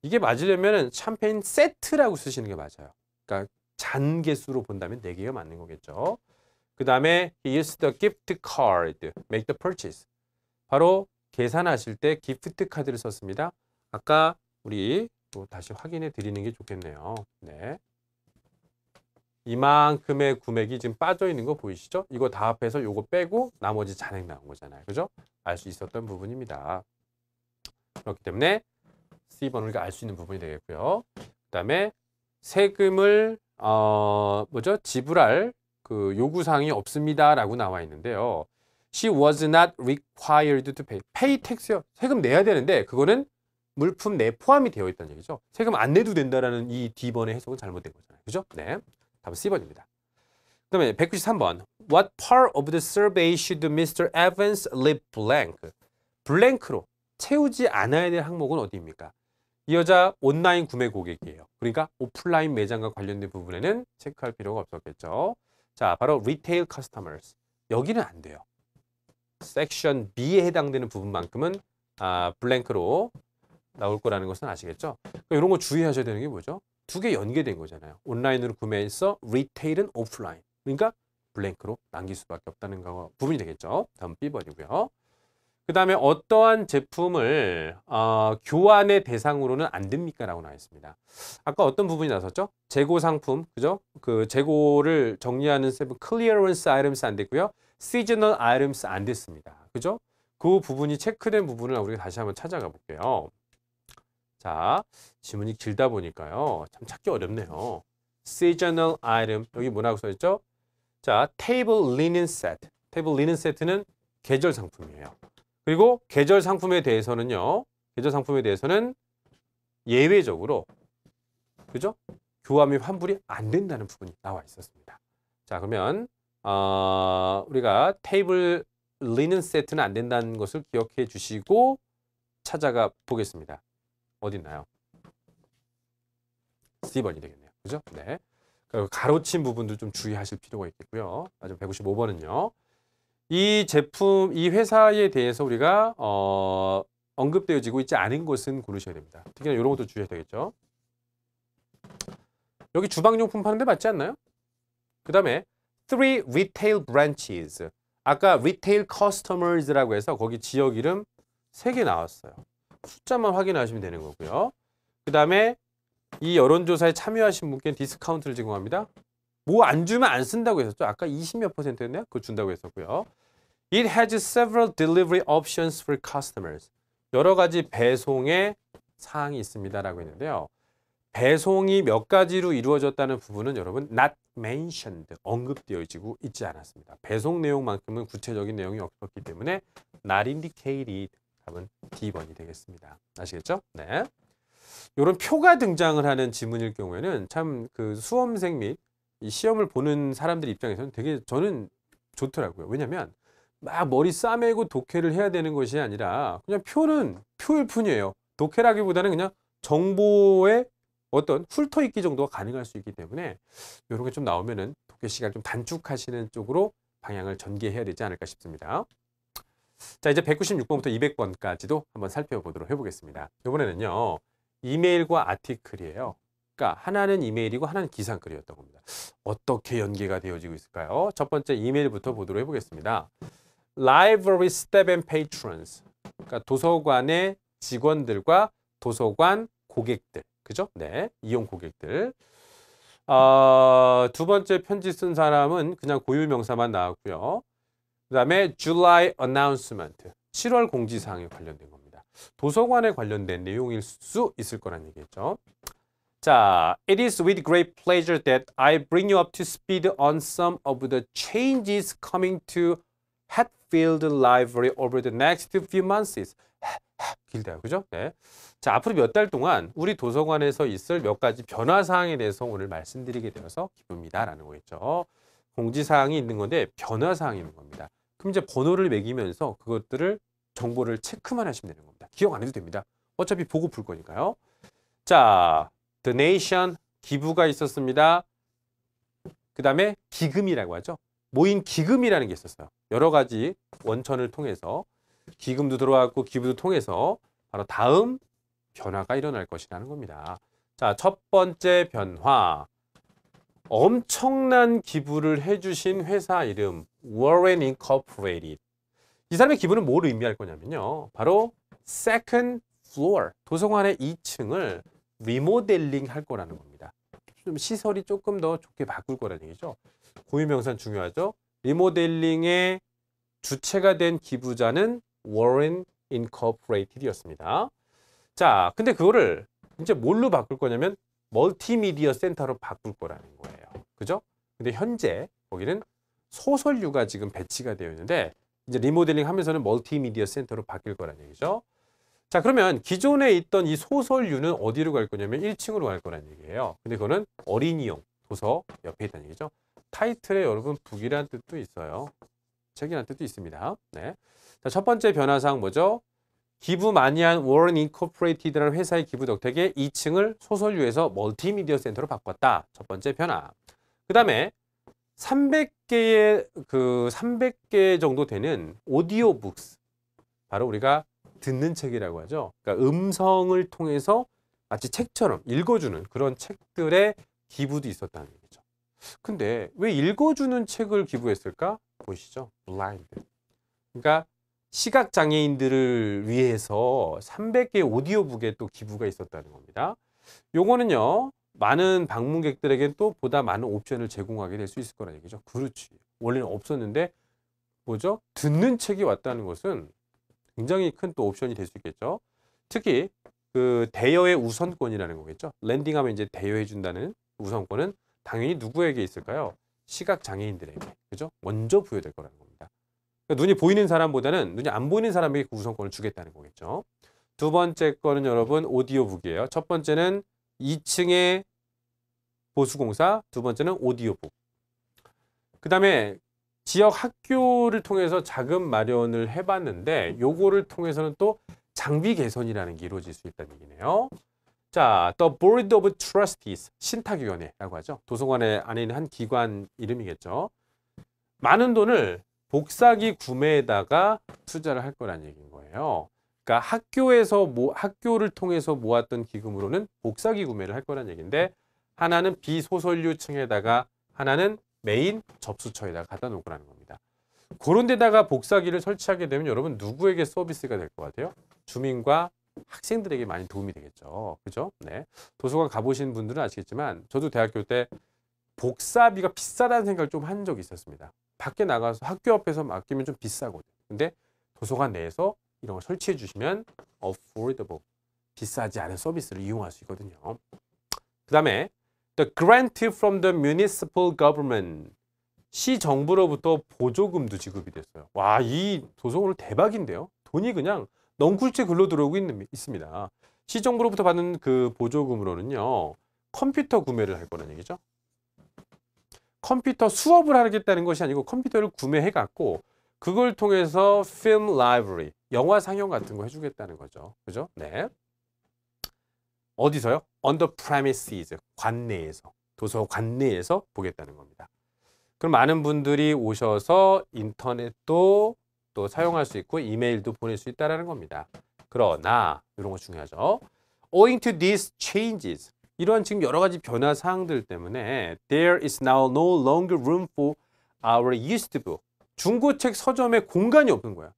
이게 맞으려면 샴페인 세트라고 쓰시는 게 맞아요. 그러니까 잔 개수로 본다면 4개가 맞는 거겠죠. 그 다음에 he used the gift card, make the purchase. 바로 계산하실 때 기프트 카드를 썼습니다. 아까 우리 또 다시 확인해 드리는 게 좋겠네요. 네. 이만큼의 금액이 지금 빠져 있는 거 보이시죠? 이거 다 합해서 요거 빼고 나머지 잔액 나온 거잖아요. 그죠? 알 수 있었던 부분입니다. 그렇기 때문에 C번을 우리가 알 수 있는 부분이 되겠고요. 그 다음에 세금을 지불할 그 요구사항이 없습니다라고 나와 있는데요. She was not required to pay. pay tax요. 세금 내야 되는데 그거는 물품 내에 포함이 되어 있다는 얘기죠. 세금 안 내도 된다라는 이 D번의 해석은 잘못된 거잖아요. 그죠? 네. 다음 C번입니다. 그 다음에 193번. What part of the survey should Mr. Evans leave blank? 블랭크로 채우지 않아야 될 항목은 어디입니까? 이 여자 온라인 구매 고객이에요. 그러니까 오프라인 매장과 관련된 부분에는 체크할 필요가 없었겠죠. 자, 바로 retail customers. 여기는 안 돼요. 섹션 B에 해당되는 부분만큼은 블랭크로 나올 거라는 것은 아시겠죠? 그러니까 이런 거 주의하셔야 되는 게 뭐죠? 2개 연계된 거잖아요. 온라인으로 구매해서 리테일은 오프라인. 그러니까 블랭크로 남길 수밖에 없다는 거 부분이 되겠죠. 다음 B번이고요. 그 다음에 어떠한 제품을 교환의 대상으로는 안 됩니까? 라고 나와 있습니다. 아까 어떤 부분이 나섰죠? 재고 상품, 그죠? 그 재고를 정리하는 세부 clearance items 안 됐고요. seasonal items 안 됐습니다. 그죠? 그 부분이 체크된 부분을 우리가 다시 한번 찾아가 볼게요. 자, 지문이 길다 보니까요. 참 찾기 어렵네요. seasonal item, 여기 뭐라고 써있죠? 자, table linen set. table linen set는 계절 상품이에요. 그리고 계절 상품에 대해서는요. 계절 상품에 대해서는 예외적으로 그죠? 교환 및 환불이 안 된다는 부분이 나와 있었습니다. 자, 그러면 우리가 테이블 리넨 세트는 안 된다는 것을 기억해 주시고 찾아가 보겠습니다. 어디 있나요? C번이 되겠네요. 그죠? 네. 가로친 부분도 좀 주의하실 필요가 있겠고요. 맞아, 155번은요. 이 제품, 이 회사에 대해서 우리가 언급되어지고 있지 않은 것은 고르셔야 됩니다. 특히나 이런 것도 주의해야 되겠죠. 여기 주방용품 파는 데 맞지 않나요? 그 다음에 three retail branches. 아까 retail customers라고 해서 거기 지역 이름 3개 나왔어요. 숫자만 확인하시면 되는 거고요. 그 다음에 이 여론조사에 참여하신 분께 디스카운트를 제공합니다. 뭐 안 주면 안 쓴다고 했었죠. 아까 20몇 %였나요? 그거 준다고 했었고요. It has several delivery options for customers. 여러 가지 배송의 사항이 있습니다라고 했는데요. 배송이 몇 가지로 이루어졌다는 부분은 여러분 not mentioned, 언급되어지고 있지 않았습니다. 배송 내용만큼은 구체적인 내용이 없었기 때문에 not indicated, 답은 D번이 되겠습니다. 아시겠죠? 네. 이런 표가 등장을 하는 지문일 경우에는 참 그 수험생 및 이 시험을 보는 사람들 입장에서는 되게 저는 좋더라고요. 왜냐면 막 머리 싸매고 독해를 해야 되는 것이 아니라 그냥 표는 표일 뿐이에요. 독해라기보다는 그냥 정보의 어떤 훑어읽기 정도가 가능할 수 있기 때문에 이런 게 좀 나오면은 독해 시간을 좀 단축하시는 쪽으로 방향을 전개해야 되지 않을까 싶습니다. 자, 이제 196번부터 200번까지도 한번 살펴보도록 해보겠습니다. 이번에는요, 이메일과 아티클이에요. 그러니까 하나는 이메일이고 하나는 기상글이었던 겁니다. 어떻게 연계가 되어지고 있을까요? 첫 번째 이메일부터 보도록 해보겠습니다. Library staff and patrons. 그러니까 도서관의 직원들과 도서관 고객들. 그죠? 네. 이용 고객들. 두 번째 편지 쓴 사람은 그냥 고유명사만 나왔고요. 그 다음에 July announcement. 7월 공지사항에 관련된 겁니다. 도서관에 관련된 내용일 수 있을 거란 얘기겠죠. 자, it is with great pleasure that I bring you up to speed on some of the changes coming to Hatfield Library over the next few months. 길다요, 그죠? 네. 자, 앞으로 몇 달 동안 우리 도서관에서 있을 몇 가지 변화 사항에 대해서 오늘 말씀드리게 되어서 기쁩니다라는 거겠죠. 공지 사항이 있는 건데 변화 사항이 있는 겁니다. 그럼 이제 번호를 매기면서 그것들을 정보를 체크만 하시면 되는 겁니다. 기억 안 해도 됩니다. 어차피 보고 풀 거니까요. 자, donation, 기부가 있었습니다. 그 다음에 기금이라고 하죠. 모인 기금이라는 게 있었어요. 여러 가지 원천을 통해서 기금도 들어왔고 기부도 통해서 바로 다음 변화가 일어날 것이라는 겁니다. 자, 첫 번째 변화. 엄청난 기부를 해주신 회사 이름 Warren Incorporated. 이 사람의 기부는 뭘 의미할 거냐면요. 바로 second floor, 도서관의 2층을 리모델링 할 거라는 겁니다. 좀 시설이 조금 더 좋게 바꿀 거라는 얘기죠. 고유명사는 중요하죠. 리모델링의 주체가 된 기부자는 Warren Incorporated이었습니다. 자, 근데 그거를 이제 뭘로 바꿀 거냐면 멀티미디어 센터로 바꿀 거라는 거예요. 그죠? 근데 현재 거기는 소설류가 지금 배치가 되어 있는데 이제 리모델링 하면서는 멀티미디어 센터로 바뀔 거라는 얘기죠. 자, 그러면 기존에 있던 이 소설류는 어디로 갈 거냐면 1층으로 갈 거라는 얘기예요. 근데 그거는 어린이용 도서 옆에 있다는 얘기죠. 타이틀에 여러분 북이라는 뜻도 있어요. 책이라는 뜻도 있습니다. 네. 자, 첫 번째 변화사항 뭐죠? 기부 많이 한 워런 인코퍼레이티드라는 회사의 기부 덕택에 2층을 소설류에서 멀티미디어 센터로 바꿨다. 첫 번째 변화. 그 다음에 300개 정도 되는 오디오 북스. 바로 우리가 듣는 책이라고 하죠. 그러니까 음성을 통해서 마치 책처럼 읽어주는 그런 책들의 기부도 있었다는 얘기죠. 근데 왜 읽어주는 책을 기부했을까? 보이시죠? 블라인드. 그러니까 시각 장애인들을 위해서 300개 오디오북에 또 기부가 있었다는 겁니다. 요거는요, 많은 방문객들에게 또 보다 많은 옵션을 제공하게 될 수 있을 거라는 얘기죠. 그렇지. 원래는 없었는데 뭐죠? 듣는 책이 왔다는 것은 굉장히 큰 또 옵션이 될 수 있겠죠. 특히 그 대여의 우선권이라는 거겠죠. 랜딩하면 이제 대여해 준다는 우선권은 당연히 누구에게 있을까요? 시각 장애인들에게. 그죠? 먼저 부여될 거라는 겁니다. 그러니까 눈이 보이는 사람보다는 눈이 안 보이는 사람에게 그 우선권을 주겠다는 거겠죠. 두 번째 거는 여러분 오디오북이에요. 첫 번째는 2층의 보수공사, 두 번째는 오디오북. 그 다음에 지역 학교를 통해서 자금 마련을 해봤는데 요거를 통해서는 또 장비 개선이라는 게 이루어질 수 있다는 얘기네요. 자, The Board of Trustees, 신탁위원회라고 하죠. 도서관에 안에 있는 한 기관 이름이겠죠. 많은 돈을 복사기 구매에다가 투자를 할 거란 얘기인 거예요. 그러니까 학교를 통해서 모았던 기금으로는 복사기 구매를 할 거란 얘기인데 하나는 비소설류층에다가 하나는 메인 접수처에다가 갖다 놓을 거라는 겁니다. 그런 데다가 복사기를 설치하게 되면 여러분 누구에게 서비스가 될 것 같아요? 주민과 학생들에게 많이 도움이 되겠죠. 그죠? 네. 도서관 가보신 분들은 아시겠지만 저도 대학교 때 복사비가 비싸다는 생각을 좀 한 적이 있었습니다. 밖에 나가서 학교 앞에서 맡기면 좀 비싸거든요. 근데 도서관 내에서 이런 걸 설치해 주시면 affordable, 비싸지 않은 서비스를 이용할 수 있거든요. 그 다음에 The grant from the municipal government, 시정부로부터 보조금도 지급이 됐어요. 와, 이 도서관 대박인데요. 돈이 그냥 넝쿨째 글로 들어오고 있습니다. 시정부로부터 받는 그 보조금으로는요, 컴퓨터 구매를 할 거라는 얘기죠. 컴퓨터 수업을 하겠다는 것이 아니고 컴퓨터를 구매해 갖고 그걸 통해서 film library, 영화 상영 같은 거 해주겠다는 거죠. 그죠? 네. 어디서요? On the premises, 관내에서, 도서 관내에서 보겠다는 겁니다. 그럼 많은 분들이 오셔서 인터넷도 또 사용할 수 있고 이메일도 보낼 수 있다는 겁니다. 그러나 이런 거 중요하죠. Owing to these changes, 이러한 지금 여러 가지 변화 사항들 때문에 there is now no longer room for our used book. 중고책 서점에 공간이 없는 거야.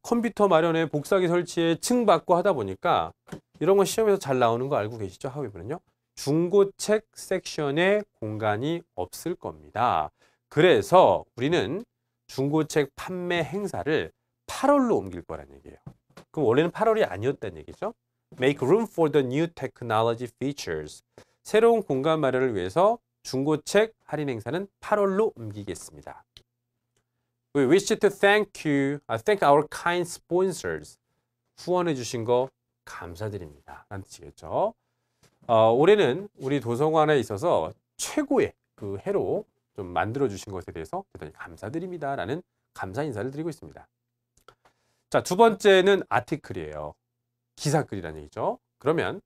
컴퓨터 마련에 복사기 설치에 층받고 하다 보니까 이런 거 시험에서 잘 나오는 거 알고 계시죠? 하위부는요. 중고책 섹션에 공간이 없을 겁니다. 그래서 우리는 중고책 판매 행사를 8월로 옮길 거란 얘기예요. 그럼 원래는 8월이 아니었다는 얘기죠. Make room for the new technology features. 새로운 공간 마련을 위해서 중고책 할인 행사는 8월로 옮기겠습니다. We wish to thank our kind sponsors. 후원해 주신 거 감사드립니다. 라는 뜻이겠죠. 올해는 우리 도서관에 있어서 최고의 그 해로 좀 만들어 주신 것에 대해서 대단히 감사드립니다. 라는 감사 인사를 드리고 있습니다. 자, 두 번째는 아티클이에요. 기사글이라는 얘기죠. 그러면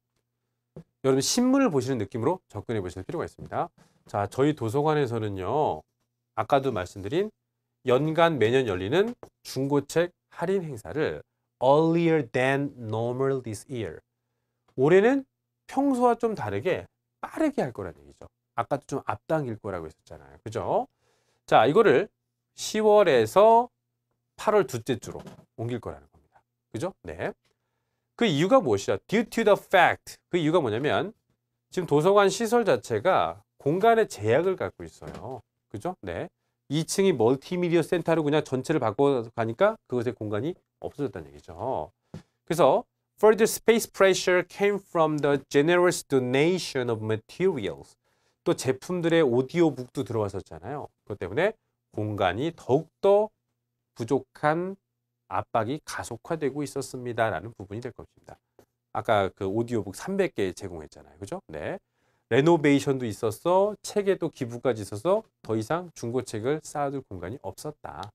여러분 신문을 보시는 느낌으로 접근해 보실 필요가 있습니다. 자, 저희 도서관에서는요. 아까도 말씀드린 연간 매년 열리는 중고책 할인 행사를 earlier than normal this year. 올해는 평소와 좀 다르게 빠르게 할 거라는 얘기죠. 아까도 좀 앞당길 거라고 했었잖아요. 그죠? 자, 이거를 10월에서 8월 둘째 주로 옮길 거라는 겁니다. 그죠? 네. 그 이유가 무엇이죠? Due to the fact. 그 이유가 뭐냐면 지금 도서관 시설 자체가 공간의 제약을 갖고 있어요. 그죠? 네. 2층이 멀티미디어 센터로 그냥 전체를 바꿔가니까 그것의 공간이 없어졌다는 얘기죠. 그래서 further space pressure came from the generous donation of materials. 또 제품들의 오디오북도 들어왔었잖아요. 그것 때문에 공간이 더욱더 부족한 압박이 가속화되고 있었습니다라는 부분이 될 것입니다. 아까 그 오디오북 300개 제공했잖아요. 그죠? 네. 레노베이션도 있었어. 책에도 기부까지 있어서 더 이상 중고책을 쌓아둘 공간이 없었다.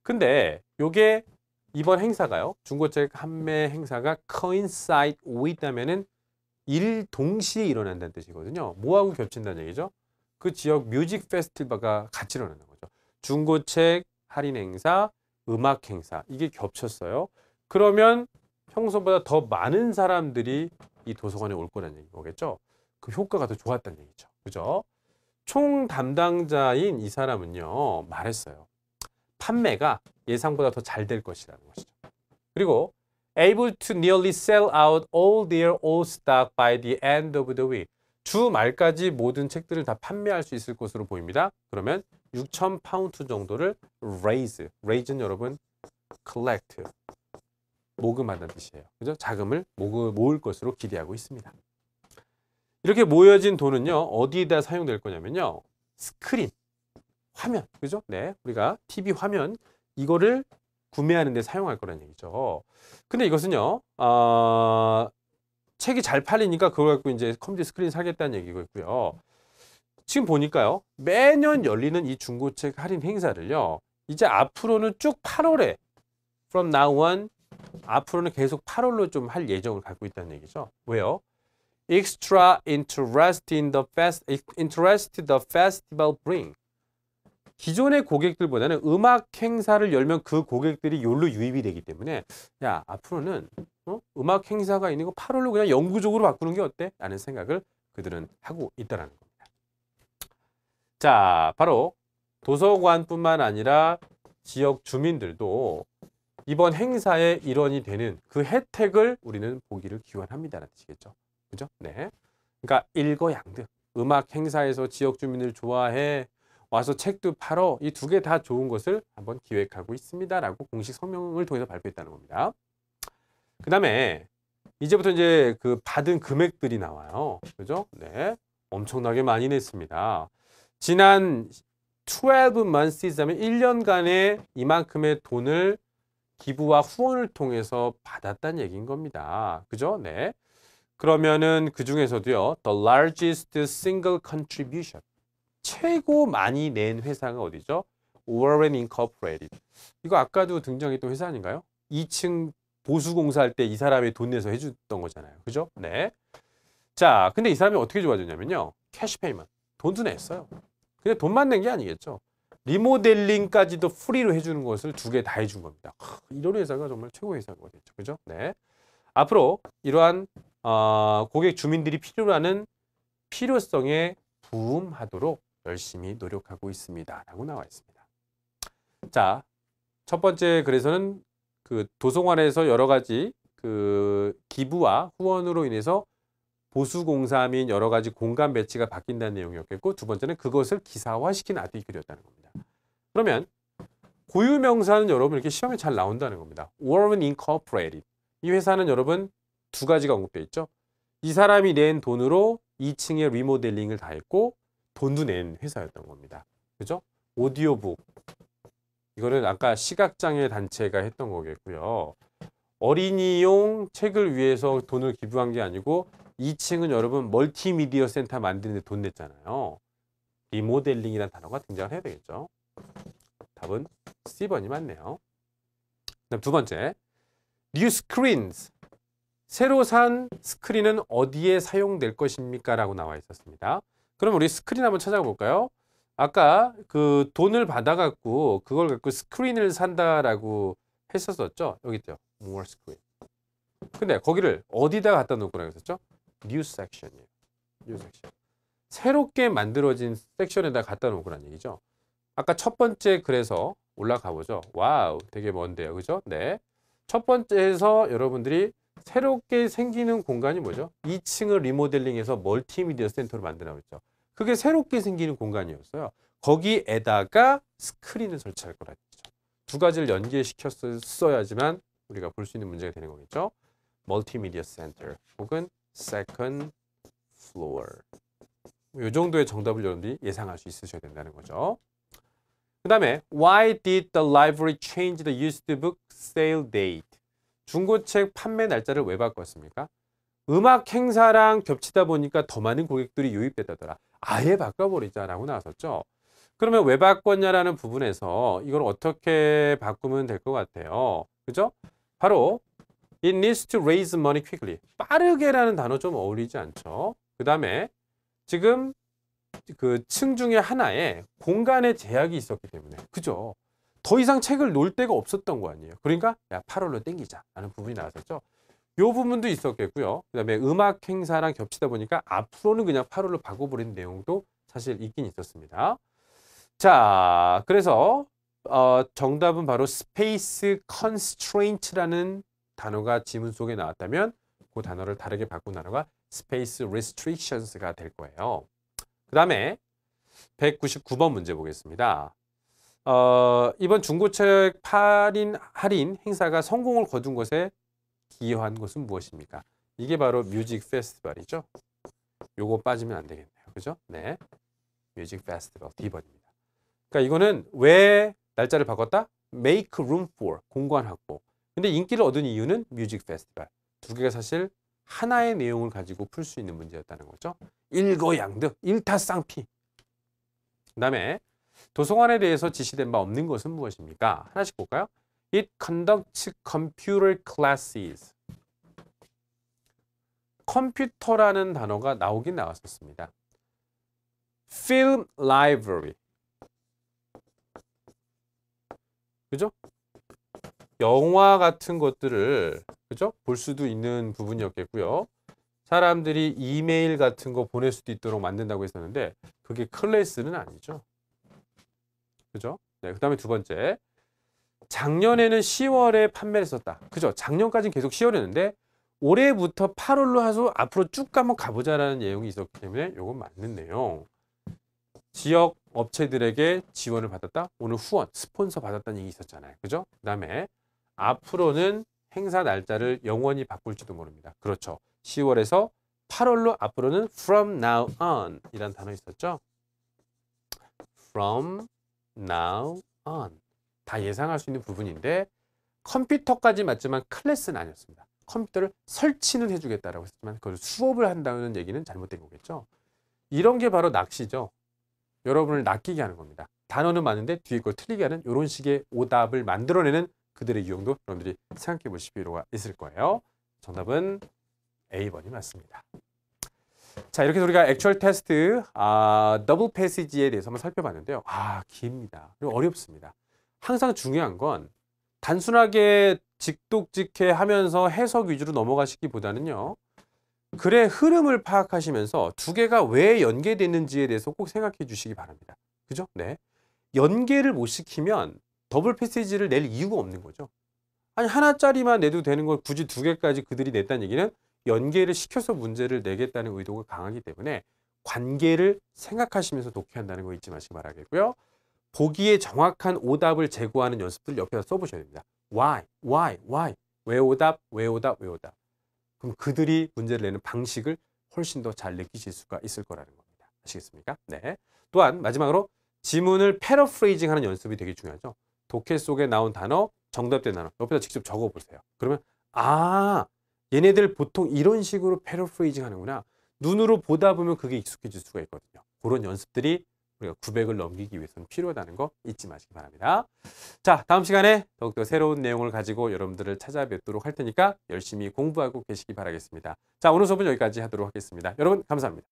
근데 요게 이번 행사가요. 중고책 판매 행사가 coincide with 하면은 동시에 일어난다는 뜻이거든요. 뭐하고 겹친다는 얘기죠? 그 지역 뮤직 페스티벌과 같이 일어나는 거죠. 중고책 할인 행사, 음악 행사 이게 겹쳤어요. 그러면 평소보다 더 많은 사람들이 이 도서관에 올 거라는 거겠죠. 그 효과가 더 좋았다는 얘기죠. 그죠? 총 담당자인 이 사람은요. 말했어요. 판매가 예상보다 더 잘 될 것이라는 것이죠. 그리고 able to nearly sell out all their old stock by the end of the week. 주 말까지 모든 책들을 다 판매할 수 있을 것으로 보입니다. 그러면 6,000 파운드 정도를 raise는 여러분 collect, 모금하다는 뜻이에요. 그죠? 자금을 모을 것으로 기대하고 있습니다. 이렇게 모여진 돈은요, 어디에다 사용될 거냐면요, 스크린, 화면, 그죠? 네, 우리가 TV 화면 이거를 구매하는 데 사용할 거라는 얘기죠. 근데 이것은요, 책이 잘 팔리니까 그걸 갖고 이제 컴퓨터 스크린 사겠다는 얘기고요. 지금 보니까요, 매년 열리는 이 중고책 할인 행사를요, 이제 앞으로는 쭉 8월에 from now on 앞으로는 계속 8월로 좀 할 예정을 갖고 있다는 얘기죠. 왜요? Extra interest the festival bring. 기존의 고객들보다는 음악 행사를 열면 그 고객들이 요로 유입이 되기 때문에 야, 앞으로는 음악 행사가 있는 거 8월로 그냥 영구적으로 바꾸는 게 어때? 라는 생각을 그들은 하고 있다는 겁니다. 자, 바로 도서관뿐만 아니라 지역 주민들도 이번 행사의 일원이 되는 그 혜택을 우리는 보기를 기원합니다라는 뜻이겠죠. 그죠? 네. 그러니까 일거양득. 음악 행사에서 지역 주민을 좋아해 와서 책도 팔어. 이 두 개 다 좋은 것을 한번 기획하고 있습니다라고 공식 성명을 통해서 발표했다는 겁니다. 그 다음에 이제부터 이제 그 받은 금액들이 나와요. 그죠? 네. 엄청나게 많이 냈습니다. 지난 12 months 하면 1년간의 이만큼의 돈을 기부와 후원을 통해서 받았다는 얘기인 겁니다. 그죠? 네. 그러면은 그 중에서도요, the largest single contribution. 최고 많이 낸 회사가 어디죠? Warren Incorporated. 이거 아까도 등장했던 회사 아닌가요? 2층 보수공사 할 때 이 사람이 돈 내서 해줬던 거잖아요. 그죠? 네. 자, 근데 이 사람이 어떻게 좋아졌냐면요. 캐시 페이먼트. 돈도 냈어요. 근데 돈만 낸 게 아니겠죠. 리모델링까지도 프리로 해주는 것을 두 개 다 해준 겁니다. 이런 회사가 정말 최고 회사가 됐죠. 그죠? 네. 앞으로 이러한 고객 주민들이 필요로 하는 필요성에 부응하도록 열심히 노력하고 있습니다. 라고 나와 있습니다. 자, 첫 번째 글에서는 그 도서관에서 여러 가지 그 기부와 후원으로 인해서 보수공사 및 여러 가지 공간 배치가 바뀐다는 내용이었겠고, 두 번째는 그것을 기사화시킨 아티클이었다는 겁니다. 그러면 고유명사는 여러분 이렇게 시험에 잘 나온다는 겁니다. Warren Incorporated. 이 회사는 여러분 두 가지가 언급되어 있죠. 이 사람이 낸 돈으로 2층에 리모델링을 다 했고 돈도 낸 회사였던 겁니다. 그죠? 오디오북. 이거는 아까 시각장애 단체가 했던 거겠고요. 어린이용 책을 위해서 돈을 기부한 게 아니고 2층은 여러분 멀티미디어 센터 만드는 데 돈 냈잖아요. 리모델링이라는 단어가 등장을 해야 되겠죠. 답은 C번이 맞네요. 그다음 두 번째, New screens. 새로 산 스크린은 어디에 사용될 것입니까? 라고 나와 있었습니다. 그럼 우리 스크린 한번 찾아볼까요? 아까 그 돈을 받아갖고 그걸 갖고 스크린을 산다라고 했었었죠. 여기 있죠. More screen. 근데 거기를 어디다 갖다 놓으라고 했었죠? New section이에요. New section. 새롭게 만들어진 섹션에다 갖다 놓으라는 얘기죠. 아까 첫 번째 글에서 올라가 보죠. 와우, 되게 먼데요. 그죠? 네. 첫 번째에서 여러분들이 새롭게 생기는 공간이 뭐죠? 2층을 리모델링해서 멀티미디어 센터로 만들라고 했죠. 그게 새롭게 생기는 공간이었어요. 거기에다가 스크린을 설치할 거라는 얘기죠. 두 가지를 연계시켰어야지만 우리가 볼 수 있는 문제가 되는 거겠죠. 멀티미디어 센터 혹은 세컨드 플로어. 이 정도의 정답을 여러분들이 예상할 수 있으셔야 된다는 거죠. 그 다음에 Why did the library change the used book sale date? 중고책 판매 날짜를 왜 바꿨습니까? 음악 행사랑 겹치다 보니까 더 많은 고객들이 유입됐다더라. 아예 바꿔버리자라고 나왔었죠. 그러면 왜 바꿨냐라는 부분에서 이걸 어떻게 바꾸면 될 것 같아요. 그죠? 바로 It needs to raise money quickly. 빠르게라는 단어 좀 어울리지 않죠? 그 다음에 지금 그 층 중에 하나에 공간의 제약이 있었기 때문에, 그죠? 더 이상 책을 놓을 데가 없었던 거 아니에요. 그러니까 야 8월로 땡기자 라는 부분이 나왔었죠. 이 부분도 있었겠고요. 그 다음에 음악 행사랑 겹치다 보니까 앞으로는 그냥 8월로 바꿔버리는 내용도 사실 있긴 있었습니다. 자, 그래서 정답은 바로 space constraint라는 단어가 지문 속에 나왔다면 그 단어를 다르게 바꾼 단어가 space restrictions가 될 거예요. 그 다음에 199번 문제 보겠습니다. 이번 중고책 할인 행사가 성공을 거둔 것에 기여한 것은 무엇입니까? 이게 바로 뮤직 페스티벌이죠. 요거 빠지면 안 되겠네요. 그죠? 네. 뮤직 페스티벌 D번입니다. 그러니까 이거는 왜 날짜를 바꿨다? Make room for 공간 확보. 근데 인기를 얻은 이유는 뮤직 페스티벌. 두 개가 사실 하나의 내용을 가지고 풀 수 있는 문제였다는 거죠. 일거양득, 일타쌍피. 그다음에 도서관에 대해서 지시된 바 없는 것은 무엇입니까? 하나씩 볼까요? It conducts computer classes. 컴퓨터라는 단어가 나오긴 나왔었습니다. Film library. 그죠? 영화 같은 것들을 그죠? 볼 수도 있는 부분이었겠고요. 사람들이 이메일 같은 거 보낼 수도 있도록 만든다고 했었는데 그게 클래스는 아니죠. 그죠? 네, 그다음에 두 번째. 작년에는 10월에 판매를 했었다. 그죠? 작년까지는 계속 10월이었는데 올해부터 8월로 해서 앞으로 쭉 한번 가보자라는 내용이 있었기 때문에 이건 맞는 내용. 지역 업체들에게 지원을 받았다. 오늘 후원, 스폰서 받았다는 얘기 있었잖아요. 그죠? 그다음에 앞으로는 행사 날짜를 영원히 바꿀지도 모릅니다. 그렇죠. 10월에서 8월로 앞으로는 from now on 이란 단어 있었죠. from now on. 다 예상할 수 있는 부분인데 컴퓨터까지 맞지만 클래스는 아니었습니다. 컴퓨터를 설치는 해주겠다라고 했지만 그걸 수업을 한다는 얘기는 잘못된 거겠죠. 이런 게 바로 낚시죠. 여러분을 낚이게 하는 겁니다. 단어는 맞는데 뒤에 걸 틀리게 하는 이런 식의 오답을 만들어내는 그들의 유형도 여러분들이 생각해 보실 필요가 있을 거예요. 정답은 A번이 맞습니다. 자, 이렇게 해서 우리가 액츄얼 테스트 더블 패시지에 대해서 한번 살펴봤는데요. 깁니다. 그리고 어렵습니다. 항상 중요한 건 단순하게 직독직해 하면서 해석 위주로 넘어가시기보다는요. 글의 흐름을 파악하시면서 두 개가 왜 연계됐는지에 대해서 꼭 생각해 주시기 바랍니다. 그죠? 네. 연계를 못 시키면 더블 패시지를 낼 이유가 없는 거죠. 아니 하나짜리만 내도 되는 걸 굳이 두 개까지 그들이 냈다는 얘기는 연계를 시켜서 문제를 내겠다는 의도가 강하기 때문에 관계를 생각하시면서 독해한다는 거 잊지 마시기 바라겠고요. 보기에 정확한 오답을 제공하는 연습들 옆에서 써보셔야 됩니다. why. 왜 오답, 왜 오답, 왜 오답. 그럼 그들이 문제를 내는 방식을 훨씬 더 잘 느끼실 수가 있을 거라는 겁니다. 아시겠습니까? 네. 또한 마지막으로 지문을 패러프레이징 하는 연습이 되게 중요하죠. 독해 속에 나온 단어, 정답된 단어 옆에다 직접 적어보세요. 그러면 얘네들 보통 이런 식으로 패러프레이징 하는구나. 눈으로 보다 보면 그게 익숙해질 수가 있거든요. 그런 연습들이 우리가 900을 넘기기 위해서는 필요하다는 거 잊지 마시기 바랍니다. 자, 다음 시간에 더욱더 새로운 내용을 가지고 여러분들을 찾아뵙도록 할 테니까 열심히 공부하고 계시기 바라겠습니다. 자, 오늘 수업은 여기까지 하도록 하겠습니다. 여러분 감사합니다.